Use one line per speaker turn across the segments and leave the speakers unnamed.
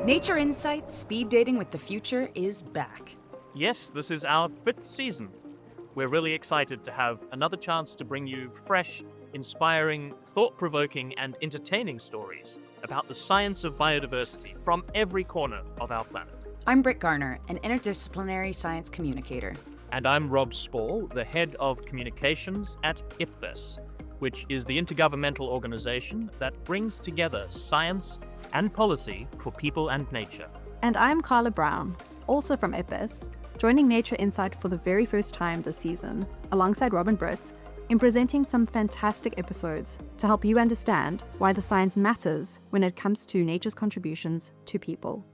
Nature Insight Speed Dating with the Future is back.
Yes, this is our 5th season. We're really excited to have another chance to bring you fresh, inspiring, thought-provoking, and entertaining stories about the science of biodiversity from every corner of our planet.
I'm Britt Garner, an interdisciplinary science communicator.
And I'm Rob Spall, the head of communications at Ipbes, which is the intergovernmental organization that brings together science and policy for people and nature.
And I'm Carla Brown, also from Ipbes, joining Nature Insight for the very first time this season, alongside Rob and Britt, in presenting some fantastic episodes to help you understand why the science matters when it comes to nature's contributions to people.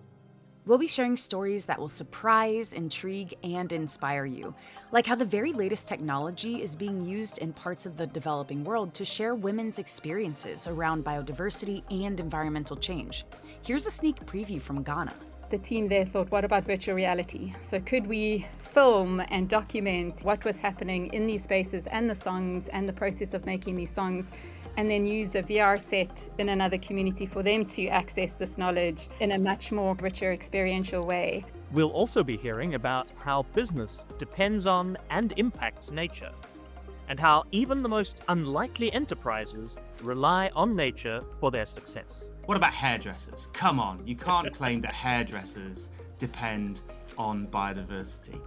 We'll be sharing stories that will surprise, intrigue, and inspire you, like how the very latest technology is being used in parts of the developing world to share women's experiences around biodiversity and environmental change. Here's a sneak preview from Ghana.
The team there thought, what about virtual reality? So could we film and document what was happening in these spaces and the songs and the process of making these songs, and then use a VR set in another community for them to access this knowledge in a much more richer experiential way.
We'll also be hearing about how business depends on and impacts nature, and how even the most unlikely enterprises rely on nature for their success.
What about hairdressers? Come on, you can't claim that hairdressers depend on biodiversity.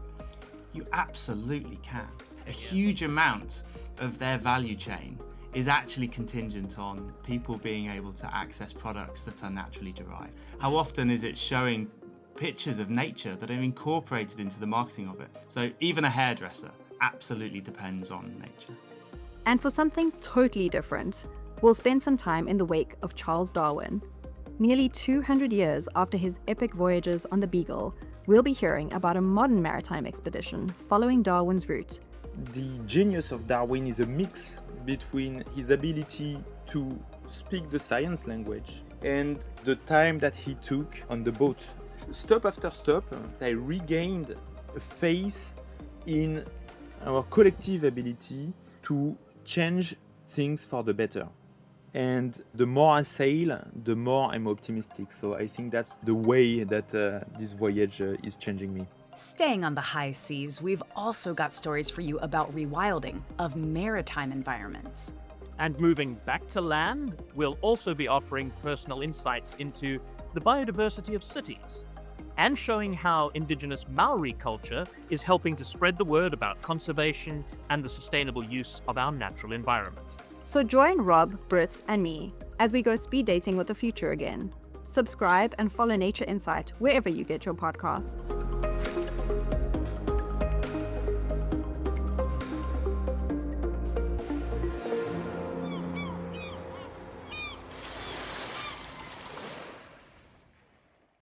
You absolutely can. A huge amount of their value chain is actually contingent on people being able to access products that are naturally derived. How often is it showing pictures of nature that are incorporated into the marketing of it? So even a hairdresser absolutely depends on nature.
And for something totally different, we'll spend some time in the wake of Charles Darwin. Nearly 200 years after his epic voyages on the Beagle, we'll be hearing about a modern maritime expedition following Darwin's route.
The genius of Darwin is a mix between his ability to speak the science language and the time that he took on the boat. Stop after stop, I regained a faith in our collective ability to change things for the better. And the more I sail, the more I'm optimistic. So I think that's the way that this voyage is changing me.
Staying on the high seas, we've also got stories for you about rewilding of maritime environments.
And moving back to land, we'll also be offering personal insights into the biodiversity of cities, and showing how indigenous Maori culture is helping to spread the word about conservation and the sustainable use of our natural environment.
So join Rob, Britt, and me as we go speed dating with the future again. Subscribe and follow Nature Insight wherever you get your podcasts.